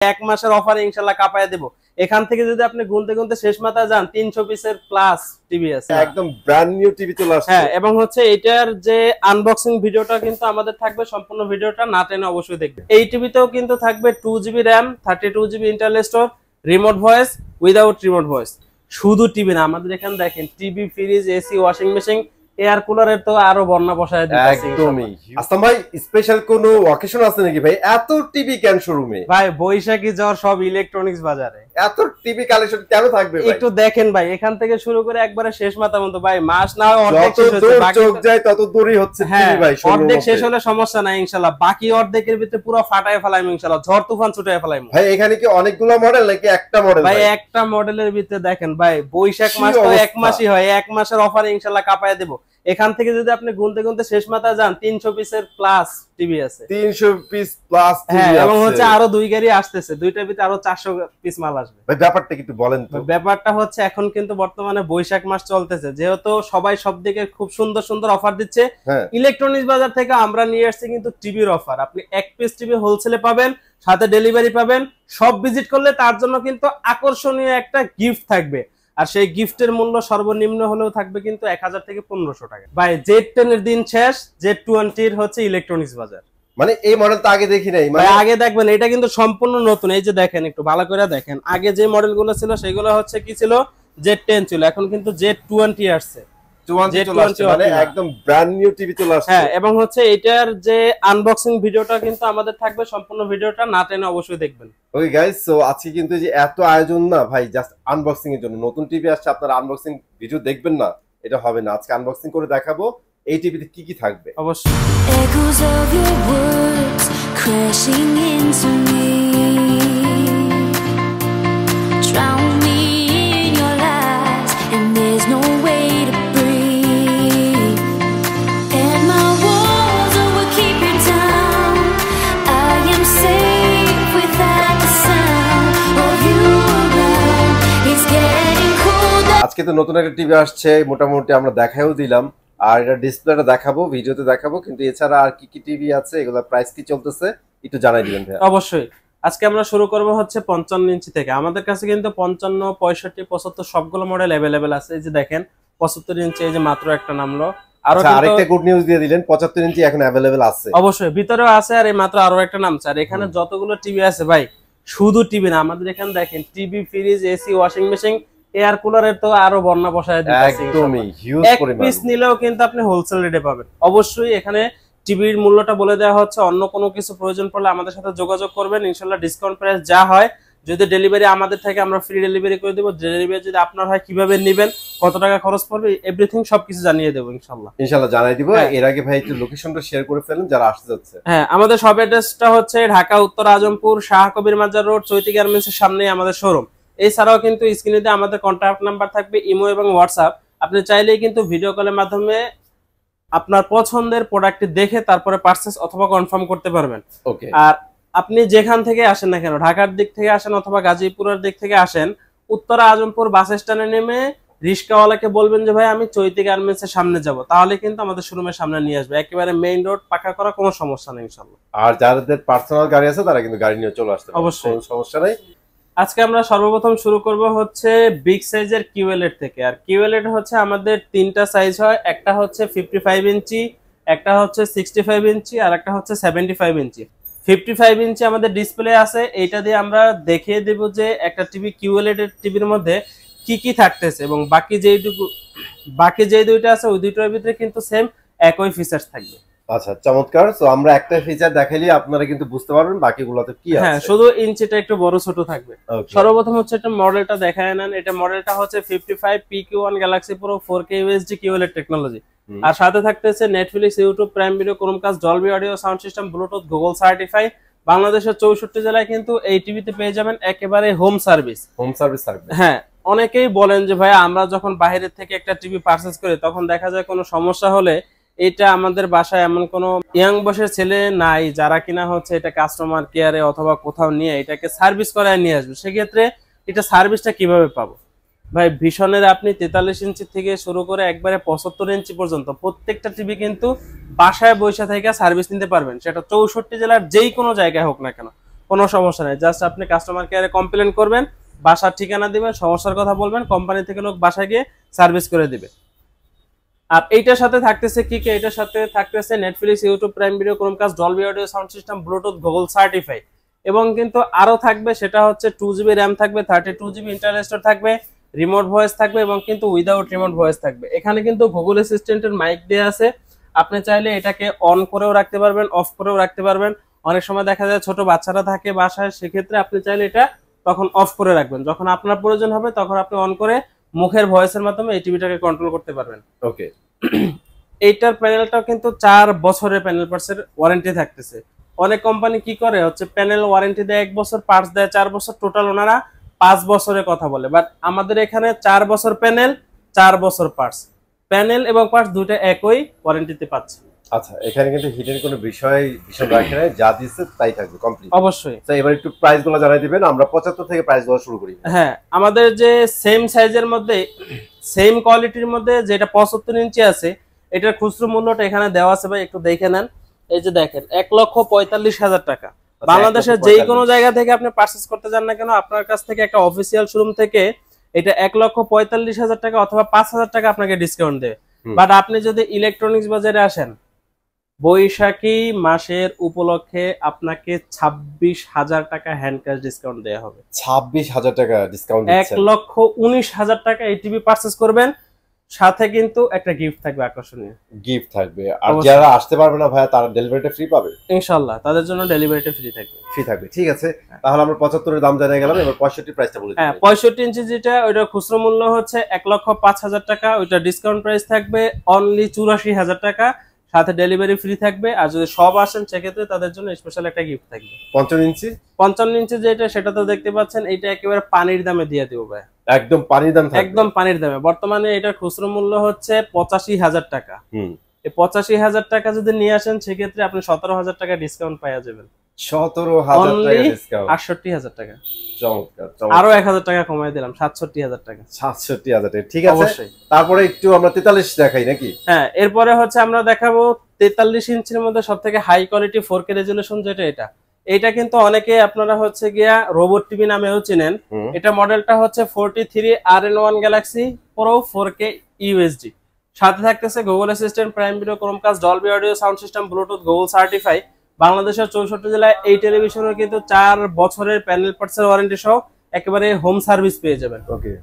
এক মাসের অফারে ইনশাআল্লাহ কাপায় দেব। এখান থেকে যদি আপনি গুনতে গুনতে শেষ মাথায় যান 300 পিসের প্লাস টিভি আছে, একদম ব্র্যান্ড নিউ টিভি চলে আসছে। হ্যাঁ, এবং হচ্ছে এটার যে আনবক্সিং ভিডিওটা কিন্তু আমাদের থাকবে, সম্পূর্ণ ভিডিওটা না টেনে অবশ্যই দেখবেন। এই টিভিতেও কিন্তু থাকবে 2GB RAM, 32GB internal store, remote voice, without remote voice. শুধু টিভি না, আমাদের এখানে দেখেন TV, fridge, AC, washing machine, air কুলারের তো আরো বর্ণনা বসায় দিতেছি। একদমই। আসলাম ভাই, স্পেশাল কোনো অকেশন আছে নাকি ভাই? এত টিভি কেন শোরুমে? ভাই বৈশাখী জ্বর সব ইলেকট্রনিক্স বাজারে, এত টিভি কালেকশন কেন থাকবে ভাই? একটু দেখেন ভাই, এখান থেকে শুরু করে একবারে শেষ মাথা পর্যন্ত। ভাই মাস না হয় অর্ধেক শেষ হচ্ছে, বাকি চোখ যায় তত দূরই হচ্ছে টিভি ভাই। অর্ধেক শেষ হলে সমস্যা নাই ইনশাআল্লাহ, বাকি অর্ধেকের ভিতরে পুরো ফাটায় ফেলাইম ইনশাআল্লাহ, ঝড় তুফান ছুটায় ফেলাইম। ভাই এখানে কি অনেকগুলো মডেল নাকি একটা মডেল? ভাই একটা মডেলের ভিতরে দেখেন ভাই, বৈশাখ মাস তো এক মাসই হয়, এক মাসের অফারে ইনশাআল্লাহ কাপায় দেব। এখান থেকে যদি আপনি গুনতে গুনতে শেষ মাথায় যান 300 পিসের প্লাস টিভি আছে, 300 পিস প্লাস টিভি আছে, এবং হচ্ছে আরো 2 গাড়ি আসতেছে, দুইটার ভিতরে আরো 400 পিস মাল আসবে। ভাই ব্যাপারটা কি একটু বলেন তো? ব্যাপারটা হচ্ছে এখন কিন্তু বর্তমানে বৈশাখ মাস চলতেছে, যেহেতু সবাই সব দিকে খুব সুন্দর সুন্দর অফার দিচ্ছে, ইলেকট্রনিক্স বাজার থেকে আমরা নিয়ে আসছি কিন্তু টিভির অফার। আপনি এক পিস টিভি হোলসেলে পাবেন, সাথে ডেলিভারি পাবেন। সব ভিজিট করলে তার জন্য কিন্তু আকর্ষণীয় একটা গিফট থাকবে, আর সেই গিফটের মূল্য সর্বনিম্ন হলেও থাকবে কিন্তু 1000 থেকে 1500 টাকা। ভাই Z10 এর দিন শেষ, Z20 এর হচ্ছে ইলেকট্রনিক্স বাজার। মানে এই মডেল তো আগে দেখি নাই, মানে আগে দেখবেন, এটা কিন্তু সম্পূর্ণ নতুন। এই যে দেখেন, একটু ভালো করে দেখেন, আগে যে মডেলগুলো ছিল সেগুলো হচ্ছে কি ছিল, Z10 ছিল, এখন কিন্তু Z20 আসছে। মানে একদম ব্র্যান্ড নিউ টিভি চলে আসছে। হ্যাঁ, এবং হচ্ছে এটার যে আনবক্সিং ভিডিওটা কিন্তু আমাদের থাকবে, সম্পূর্ণ ভিডিওটা না টেনে অবশ্যই দেখবেন। ওকে গাইস, সো আজকে কিন্তু যে এত আয়োজন না ভাই, জাস্ট আনবক্সিং এর জন্য। নতুন টিভি আসছে, আপনারা আনবক্সিং ভিডিও দেখবেন না, এটা হবে না। আজকে আনবক্সিং করে দেখাবো এই টিভিতে কি কি থাকবে। অবশ্যই echoes of your words crashing into me, drown me in your lies and there's no way to breathe, and my walls will keep you down. I am safe without the sound of you around. It's getting colder. আজকে তো নতুন একটা TV আসছে, মোটামুটি আমরা দেখাও দিলাম, আর এটা ডিসপ্লেটা দেখাবো, ভিডিওতে দেখাবো, কিন্তু এছাড়া আর কি কি টিভি আছে, এগুলা প্রাইস কি চলতেছে একটু জানাই দিবেন ভাই। অবশ্যই। আজকে আমরা শুরু করব হচ্ছে 55 ইঞ্চি থেকে। আমাদের কাছে কিন্তু 55, 65, 75 সবগুলো মডেল अवेलेबल আছে। এই যে দেখেন 75 ইঞ্চি, এই যে মাত্র একটা নামলো। আরেকটা গুড নিউজ দিয়ে দিলেন, 75 ইঞ্চি এখন अवेलेबल আছে। অবশ্যই, ভিতরেও আছে, আর এই মাত্র আরো একটা নামছে। আর এখানে যতগুলো টিভি আছে ভাই, শুধু টিভি না, আমাদের এখানে দেখেন TV, fridge, AC, washing machine, air কুলারের তো আরো বর্ণনা বসায় দিতেছি। একদমই হিউজ পরিমাণ। এক পিস নিলেও কিন্তু আপনি হোলসেল রেটে পাবেন। অবশ্যই এখানে টিভির মূল্যটা বলে দেওয়া হচ্ছে, অন্য কোনো কিছু প্রয়োজন পড়লে আমাদের সাথে যোগাযোগ করবেন, ইনশাআল্লাহ ডিসকাউন্ট প্রাইস যা হয়। যদি ডেলিভারি আমাদের থেকে, আমরা ফ্রি ডেলিভারি করে দেব। ডেলিভারি যদি আপনার হয়, কিভাবে নেবেন, কত টাকা খরচ পড়বে, এভরিথিং সবকিছু জানিয়ে দেব ইনশাআল্লাহ। ইনশাআল্লাহ জানাই দিব। এর আগে ভাই একটু লোকেশনটা শেয়ার করে ফেলেন যারা আসতে যাচ্ছে। হ্যাঁ, আমাদের শপ অ্যাড্রেসটা হচ্ছে ঢাকা উত্তর আজমপুর শাহ কবির মাজার রোড, চৈতি গার্মেন্টসের সামনেই আমাদের শোরুম। এছাড়াও কিন্তু স্ক্রিনে দিয়ে আমাদের কন্ট্যাক্ট নাম্বার থাকবে, ইমো এবং হোয়াটসঅ্যাপ। আপনি চাইলেই কিন্তু ভিডিও কলের মাধ্যমে আপনার পছন্দের প্রোডাক্টটি দেখে তারপরে পারচেজ অথবা কনফার্ম করতে পারবেন। ওকে। আর আপনি যেখান থেকে আসেন না কেন, ঢাকার দিক থেকে আসেন অথবা গাজীপুরের দিক থেকে আসেন, উত্তরা আজমপুর বাস স্ট্যান্ডে নেমে রিস্কাওয়ালাকে বলবেন যে ভাই আমি চৈতি গার্মেন্টস এর সামনে যাব, তাহলে কিন্তু আমাদের শোরুমের সামনে নিয়ে আসবে। একেবারে মেইন রোড, পাকা করা, কোনো সমস্যা নেই ইনশাআল্লাহ। আর যাদের পার্সোনাল গাড়ি আছে তারা কিন্তু গাড়ি নিয়ে চলে আসতে পারে, অবশ্যই সমস্যা নাই। আজকে আমরা সর্বপ্রথম শুরু করব হচ্ছে বিগ সাইজের কিউএলএড থেকে। আর কিউএলএড হচ্ছে আমাদের তিনটা সাইজ হয়, একটা হচ্ছে 55 ইঞ্চি, একটা হচ্ছে 65 ইঞ্চি, আর একটা হচ্ছে 75 ইঞ্চি। 55 ইঞ্চি আমাদের ডিসপ্লে আছে, এইটা দিয়ে আমরা দেখিয়ে দেব যে একটা টিভি কিউএলএড এর টিভির মধ্যে কি কি থাকতেছে, এবং বাকি যেই দুইটা আছে ওই দুইটার ভিতরে কিন্তু সেম একই ফিচার্স থাকবে। আচ্ছা, চমৎকার। সো আমরা একটা ফিচার দেখাইলে আপনারা কিন্তু বুঝতে পারবেন বাকিগুলোতে কি আছে। হ্যাঁ, শুধু ইঞ্চিটা একটু বড় ছোট থাকবে। সর্বপ্রথম হচ্ছে একটা মডেলটা দেখায় নেন। এটা মডেলটা হচ্ছে 55 PQ1 Galaxy Pro 4K UHD QLED technology. আর সাথে থাকতেছে Netflix, YouTube, Prime Video, Chromecast, Dolby audio sound system, Bluetooth, Google certify. বাংলাদেশের 64 জেলায় কিন্তু এই টিভিতে পেয়ে যাবেন একেবারে হোম সার্ভিস। হোম সার্ভিস থাকবে। হ্যাঁ, অনেকেই বলেন যে ভাই আমরা যখন বাইরে থেকে একটা টিভি পারচেজ করি তখন দেখা যায় কোনো সমস্যা হলে এটা আমাদের বাসায় এমন কোনো ইয়াং বয়সের ছেলে নাই যারা কিনা হচ্ছে এটা কাস্টমার কেয়ারে অথবা কোথাও নিয়ে এটাকে সার্ভিস করায় নিয়ে আসবে। সেক্ষেত্রে এটা সার্ভিসটা কিভাবে পাবো? ভাই ভিশনের আপনি 43 ইঞ্চি থেকে শুরু করে একবারে 75 ইঞ্চি পর্যন্ত প্রত্যেকটা টিভি কিন্তু বাসায় বসে থেকে সার্ভিস নিতে পারবেন, সেটা 64 জেলার যেই কোনো জায়গায় হোক না কেন। কোনো সমস্যা নেই, জাস্ট আপনি কাস্টমার কেয়ারে কমপ্লেন করবেন, বাসার ঠিকানা দিবেন, সমস্যার কথা বলবেন, কোম্পানি থেকে লোক বাসায় গিয়ে সার্ভিস করে দিবে। আর এইটার সাথে থাকতেছে কি কি, এটার সাথে থাকতেছে Netflix, YouTube, Prime Video, Chromecast, Dolby audio sound system, Bluetooth, Google certify, এবং কিন্তু আরো থাকবে, সেটা হচ্ছে 2GB র্যাম থাকবে, 32GB ইন্টারনাল স্টোরেজ থাকবে, রিমোট ভয়েস থাকবে, এবং কিন্তু উইদাউট রিমোট ভয়েস থাকবে। এখানে কিন্তু গুগল অ্যাসিস্ট্যান্টের মাইক দেওয়া আছে, আপনি চাইলে এটাকে অন করেও রাখতে পারবেন, অফ করেও রাখতে পারবেন। অনেক সময় দেখা যায় ছোট বাচ্চারা থাকে বাসায়, সেক্ষেত্রে আপনি চাইলে এটা তখন অফ করে রাখবেন, যখন আপনার প্রয়োজন হবে তখন আপনি অন করে মুখের ভয়েসের মাধ্যমে এই টিভিটাকে কন্ট্রোল করতে পারবেন। ওকে, এইটার প্যানেলটাও কিন্তু 4 বছরের প্যানেল পার্টসের ওয়ারেন্টি থাকতেছে। অনেক কোম্পানি কি করে হচ্ছে প্যানেল ওয়ারেন্টি দেয় 1 বছর, পার্টস দেয় 4 বছর, টোটাল ওনারা 5 বছরের কথা বলে, বাট আমাদের এখানে 4 বছর প্যানেল, 4 বছর পার্টস, প্যানেল এবং পার্টস দুটো একই ওয়ারেন্টিতে পাচ্ছে। আচ্ছা, এখানে কিন্তু হিডেন কোনো বিষয় রাখে নাই, যা দিচ্ছে তাই থাকবে কমপ্লিট। অবশ্যই। তো এবার একটু প্রাইস গুলো জানাই দিবেন, আমরা 75 থেকে প্রাইস গুলো শুরু করি। হ্যাঁ, আমাদের যে সেম সাইজের মধ্যে, সেম কোয়ালিটির মধ্যে যেটা 75 ইঞ্চি আছে, এটার খুচরো মূল্যটা এখানে দেওয়া আছে ভাই, একটু দেখে নেন। এই যে দেখেন, 1,45,000 টাকা। বাংলাদেশের যে কোনো জায়গা থেকে আপনি পারচেজ করতে যান না কেন, আপনার কাছ থেকে একটা অফিসিয়াল শোরুম থেকে এটা 1,45,000 টাকা অথবা 5,000 টাকা আপনাকে ডিসকাউন্ট দেবে। বাট আপনি যদি ইলেকট্রনিক্স বাজারে আসেন, বৈশাখী মাসের উপলক্ষে আপনাকে 26,000 টাকা হ্যান্ড ক্যাশ ডিসকাউন্ট দেওয়া হবে। 26,000 টাকা ডিসকাউন্ট দিচ্ছেন। 1,19,000 টাকা এই টিভি পারচেজ করবেন, সাথে কিন্তু একটা গিফট থাকবে, আকর্ষণীয় গিফট থাকবে। আর যারা আসতে পারবে না ভাইয়া, তারা ডেলিভারিটা ফ্রি পাবে ইনশাআল্লাহ, তাদের জন্য ডেলিভারিটা ফ্রি থাকবে। ফ্রি থাকবে, ঠিক আছে। তাহলে আমরা 75 এর দাম জানিয়ে গেলাম, এবার 65 প্রাইসটা বলে দিন। হ্যাঁ, 65 ইঞ্চি যেটা, ওইটা খুচরো মূল্য হচ্ছে 1,05,000 টাকা, ওইটা ডিসকাউন্ট প্রাইস থাকবে অনলি 84,000 টাকা, সাথে ডেলিভারি ফ্রি থাকবে। আর যদি সব আসেন সেক্ষেত্রে তাদের জন্য স্পেশাল একটা গিফট থাকবে। 55 ইঞ্চি যেটা, সেটা তো দেখতে পাচ্ছেন, এটা একেবারে পানির দামে দিয়ে দিব ভাই, একদম পানির দাম থাকবে, একদম পানির দামে। বর্তমানে এটার খুচরো মূল্য হচ্ছে 85,000 টাকা। এই 85,000 টাকা যদি নিয়ে আসেন সেক্ষেত্রে আপনি 17,000 টাকা ডিসকাউন্ট পাওয়া যাবেন। 17,000 টাকা ডিসকাউন্ট, 68,000 টাকা। চমৎকার। আরো 1,000 টাকা কমাই দিলাম, 67,000 টাকা। 67,000 টাকা, ঠিক আছে। তারপরে একটু আমরা 43 দেখাই নাকি? হ্যাঁ, এরপরে হচ্ছে আমরা দেখাবো 43 ইঞ্চির মধ্যে সবথেকে হাই কোয়ালিটি 4K রেজুলেশন যেটা, এটা কিন্তু অনেকে আপনারা হচ্ছে গিয়া রোবট টিভি নামেও চিনেন। এটা মডেলটা হচ্ছে 43 RN1 Galaxy pro 4K UHD, সাথে থাকতেছে Google assistant, prime Video, Chromecast, Dolby audio sound system, Bluetooth, Google certify. বাংলাদেশের 64 জেলায় এই টেলিভিশনের কিন্তু 4 বছরের প্যানেল পার্টসের ওয়ারেন্টি সহ একেবারে হোম সার্ভিস পেয়ে যাবেন।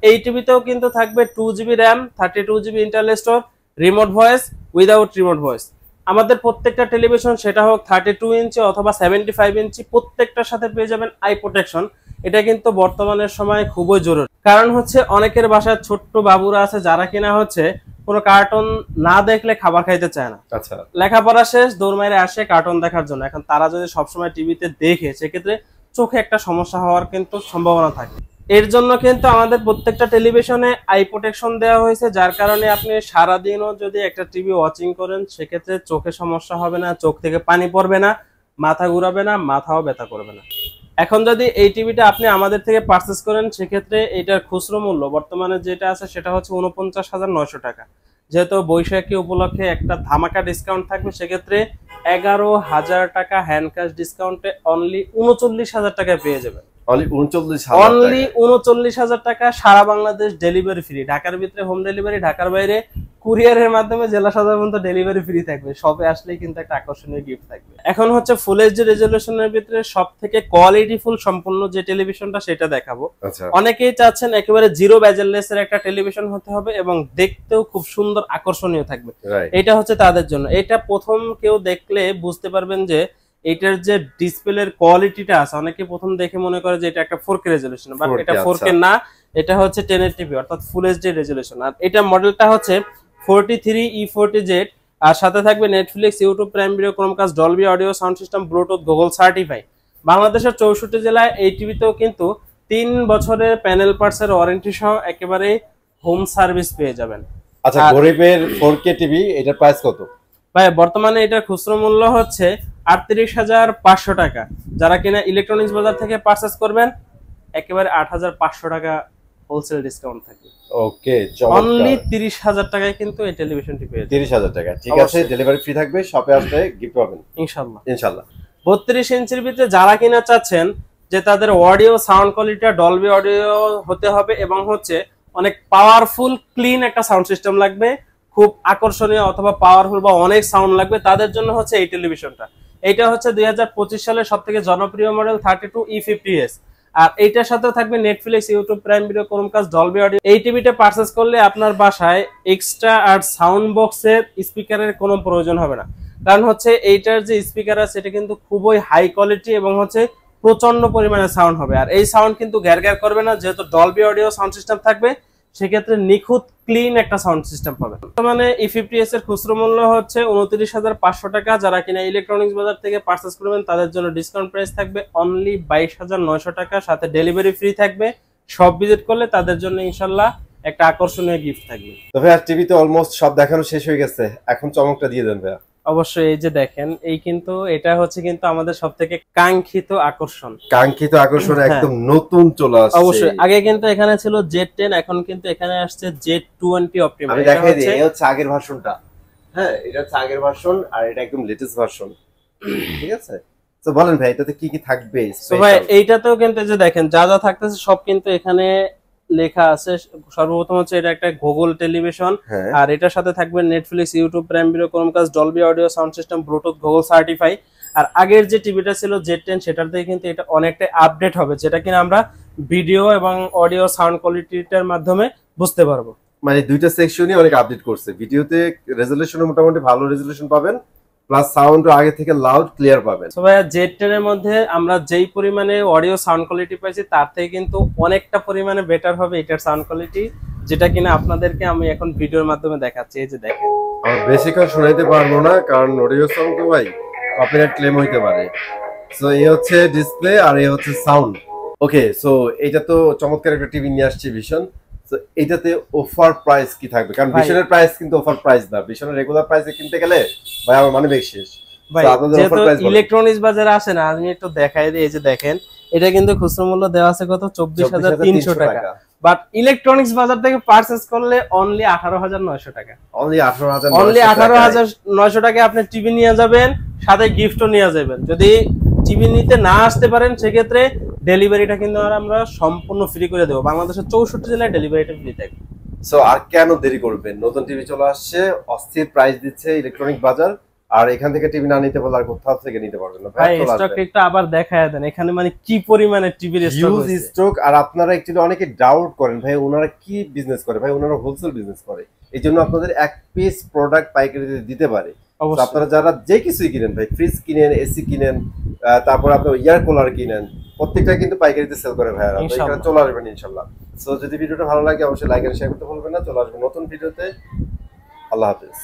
এই টিভিতেও কিন্তু থাকবে 2GB RAM, 32GB internal storage, remote voice, without remote voice. আমাদের প্রত্যেকটা টেলিভিশন, সেটা হোক 32 ইঞ্চি অথবা 75 ইঞ্চি, প্রত্যেকটার সাথে পেয়ে যাবেন আই প্রোটেকশন। এটা কিন্তু বর্তমানের সময় খুবই জরুরি, কারণ হচ্ছে অনেকের বাসায় ছোট্ট বাবুরা আছে যারা কিনা হচ্ছে কোনো কার্টুন না দেখলে খাবার খাইতে চায় না। আচ্ছা, লেখাপড়া শেষ দৌড় মেরে আসে কার্টুন দেখার জন্য। এখন তারা যদি সবসময় টিভিতে দেখে, সেক্ষেত্রে চোখে একটা সমস্যা হওয়ার কিন্তু সম্ভাবনা থাকে। এর জন্য কিন্তু আমাদের প্রত্যেকটা টেলিভিশনে আই প্রোটেকশন দেওয়া হয়েছে, যার কারণে আপনি সারাদিনও যদি একটা টিভি ওয়াচিং করেন সেক্ষেত্রে চোখে সমস্যা হবে না, চোখ থেকে পানি পড়বে না, মাথা ঘুরাবে না, মাথাও ব্যথা করবে না। এখন যদি এই টিভিটা আপনি আমাদের থেকে পারচেস করেন সেক্ষেত্রে এটার খুচরো মূল্য বর্তমানে যেটা আছে সেটা হচ্ছে 49,900 টাকা। যেহেতু বৈশাখী উপলক্ষে একটা ধামাকা ডিসকাউন্ট থাকবে, সেক্ষেত্রে 11,000 টাকা হ্যান্ড ক্যাশ ডিসকাউন্টে অনলি 39,000 টাকায় পেয়ে যাবেন। অনলি 39,000 টাকা, সারা বাংলাদেশ ডেলিভারি ফ্রি। ঢাকার ভিতরে হোম ডেলিভারি, ঢাকার বাইরে কুরিয়ারের মাধ্যমে জেলা সদর পর্যন্ত ডেলিভারি ফ্রি থাকবে। শপে আসলেই কিন্তু একটা আকর্ষণীয় গিফট থাকবে। এখন হচ্ছে ফুল এইচডি রেজুলেশনের ভিতরে সব থেকে কোয়ালিটি ফুল সম্পূর্ণ যে টেলিভিশনটা সেটা দেখাবো। অনেকেই চাচ্ছেন একেবারে জিরো বেজেললেস এর একটা টেলিভিশন হতে হবে এবং দেখতেও খুব সুন্দর আকর্ষণীয় থাকবে, এটা হচ্ছে তাদের জন্য। এটা প্রথম কেউ দেখলে বুঝতে পারবেন যে এটার যে ডিসপ্লের কোয়ালিটিটা আছে, অনেকে প্রথম দেখে মনে করে যে এটা একটা 4K রেজুলেশন, বাট এটা 4K না, এটা হচ্ছে 1080 টিভি অর্থাৎ ফুল এইচডি রেজুলেশন। আর এটা মডেলটা হচ্ছে 43E40Z, আর সাথে থাকবে Netflix, YouTube, Prime Video, Chromecast, Dolby audio sound system, Bluetooth, Google certify. বাংলাদেশের 64 জেলায় এই টিভিতেও কিন্তু 3 বছরের প্যানেল পার্টসের ওয়ারেন্টি সহ একেবারে হোম সার্ভিস পেয়ে যাবেন। আচ্ছা, গরিবের 4K টিভি এটার প্রাইস কত ভাই? বর্তমানে এটার খুচরো মূল্য হচ্ছে 38,500 টাকা। যারা কিনা ইলেকট্রনিক্স বাজার থেকে পারচেজ করবেন একেবারে 8,500 টাকা হোলসেল ডিসকাউন্ট থাকে। ওকে, অনলি 30,000 টাকায় কিন্তু এই টেলিভিশনটি পেয়ে যাবেন। 30,000 টাকা, ঠিক আছে। ডেলিভারি ফ্রি থাকবে, শপে আসলে গিফট পাবেন ইনশাআল্লাহ। ইনশাআল্লাহ। 32 ইঞ্চির ভিতরে যারা কিনা চাচ্ছেন যে তাদের audio sound quality Dolby audio হতে হবে এবং হচ্ছে অনেক পাওয়ারফুল ক্লিন একটা সাউন্ড সিস্টেম লাগবে, খুব আকর্ষণীয় অথবা পাওয়ারফুল বা অনেক সাউন্ড লাগবে, তাদের জন্য হচ্ছে এই টেলিভিশনটা। এইটা হচ্ছে 2025 সালের সবথেকে জনপ্রিয় মডেল 32E50s। আর এইটার সাথে থাকবে Netflix, YouTube Prime Video, Chromecast, Dolby audio. এই টিভিটা পারচেজ করলে আপনার বাসায় এক্সট্রা আর সাউন্ড বক্সের স্পিকারের কোনো প্রয়োজন হবে না, কারণ হচ্ছে এইটার যে স্পিকার আছে এটা কিন্তু খুবই হাই কোয়ালিটি এবং হচ্ছে প্রচন্ড পরিমাণে সাউন্ড হবে। আর এই সাউন্ড কিন্তু গ্যার গ্যার করবে না, যেহেতু ডলবি অডিও সাউন্ড সিস্টেম থাকবে সেক্ষেত্রে নিখুঁত ক্লিন একটা সাউন্ড সিস্টেম পাবে। বর্তমানে E50s এর খুচরো মূল্য হচ্ছে 29,500 টাকা। যারা কিনা ইলেকট্রনিক্স বাজার থেকে পারচেজ করবেন তাদের জন্য ডিসকাউন্ট প্রাইস থাকবে অনলি 22,900 টাকা, সাথে ডেলিভারি ফ্রি থাকবে। সব ভিজিট করলে তাদের জন্য ইনশাল্লাহ একটা আকর্ষণীয় গিফট থাকবে। তো ভাইয়া টিভিতে অলমোস্ট সব দেখানো শেষ হয়ে গেছে, এখন চমকটা দিয়ে দেন ভাইয়া। অবশ্যই এই যে দেখেন, এই কিন্তু এটা হচ্ছে কিন্তু আমাদের সবথেকে কাঙ্ক্ষিত আকর্ষণ। একদম নতুন চলে আসছে। অবশ্যই আগে কিন্তু এখানে ছিল Z10, এখন কিন্তু এখানে আসছে Z20 অপটিমাম। আমি দেখাই দিই, এই হচ্ছে আগের ভার্সনটা। হ্যাঁ, এটা হচ্ছে আগের ভার্সন আর এটা একদম লেটেস্ট ভার্সন। ঠিক আছে, তো বলেন ভাই এটাতে কি কি থাকবে? তো ভাই এইটাতেও কিন্তু যে দেখেন যা যা থাকতেছে সব কিন্তু এখানে লেখা আছে। সর্বপ্রথম হচ্ছে এটা একটা গুগল টেলিভিশন, আর এটার সাথে থাকবে Netflix, YouTube Prime Video, Chromecast, Dolby audio sound system, Bluetooth, Google certify. আর আগের যে টিভিটা ছিল Z10 সেটার থেকে কিন্তু এটা অনেকটা আপডেট হবে, যেটা কিনা আমরা ভিডিও এবং অডিও সাউন্ড কোয়ালিটিটার মাধ্যমে বুঝতে পারবো। মানে দুইটা সেকশনই অনেক আপডেট করছে। ভিডিওতে রেজোলিউশন মোটামুটি ভালো রেজোলিউশন পাবেন, প্লাস সাউন্ডও আগে থেকে লাউড ক্লিয়ার পাবেন। তো ভাইয়া Z10 এর মধ্যে আমরা যেই পরিমাণে অডিও সাউন্ড কোয়ালিটি পাইছি তার থেকে কিন্তু অনেকটা পরিমাণে বেটার হবে এটার সাউন্ড কোয়ালিটি, যেটা কিনা আপনাদেরকে আমি এখন ভিডিওর মাধ্যমে দেখাচ্ছি। এই যে দেখেন, আমি বেশিক্ষণ শোনাইতে পারবো না কারণ অডিও সাউন্ড তো ভাই কপিরাইট ক্লেম হইতে পারে। সো এই হচ্ছে ডিসপ্লে আর এই হচ্ছে সাউন্ড। ওকে, সো এটা তো চমৎকার একটা টিভি নিয়ে আসছে ভিশন। তো এটাতে অফার প্রাইস কি থাকবে? কারণ ভিশনের প্রাইস কিন্তু অফার প্রাইস না, ভিশনের রেগুলার প্রাইসে কিনতে গেলে ভাই আমার মানে বেশি শেষ। ভাই যেহেতু ইলেকট্রনিক্স বাজারে আসে না, আমি একটু দেখাই দিই। এই যে দেখেন, এটা কিন্তু খুচরো মূল্য দেওয়া আছে কত? 24,300 টাকা। বাট ইলেকট্রনিক্স বাজার থেকে পারচেজ করলে অনলি 18,900 টাকা। অনলি 18,900 টাকা আপনি টিভি নিয়ে যাবেন, সাথে গিফটও নিয়ে যাবেন। যদি টিভি নিতে না আসতে পারেন সেক্ষেত্রে ডেলিভারিটা কিন্তু আমরা সম্পূর্ণ ফ্রি করে দেবো। বাংলাদেশের 64 জেলায় ডেলিভারিটা ফ্রি থাকবে। সো আর কেন দেরি করবেন? নতুন টিভি চলে আসছে, অস্থির প্রাইস দিচ্ছে ইলেকট্রনিক বাজার। আর এখান থেকে টিভি না নিতে পারলে আর কোথাও থেকে নিতে পারবেন না। ভাই স্টক একটু আবার দেখায় দেন এখানে, মানে কি পরিমাণে টিভির স্টক। আর আপনারা একচুয়ালি অনেকে ডাউট করেন ভাই ওনারা কি বিজনেস করে। ভাই ওনারা হোলসেল বিজনেস করে, এই জন্য আপনাদের এক পিস প্রোডাক্ট পাইকারিতে দিতে পারে। আপনারা যারা যে কিছুই কিনেন ভাই, ফ্রিজ কিনেন, এসি কিনেন, তারপর আপনার ইয়ার কুলার কিনেন, প্রত্যেকটা কিন্তু পাইকারিতে সেল করে ভাইয়ারা। এখানে চলে আসবেন ইনশাল্লাহ। সো যদি ভিডিওটা ভালো লাগে অবশ্যই লাইক আর শেয়ার করতে ভুলবেন না। চলে আসবেন নতুন ভিডিওতে। আল্লাহ হাফেজ।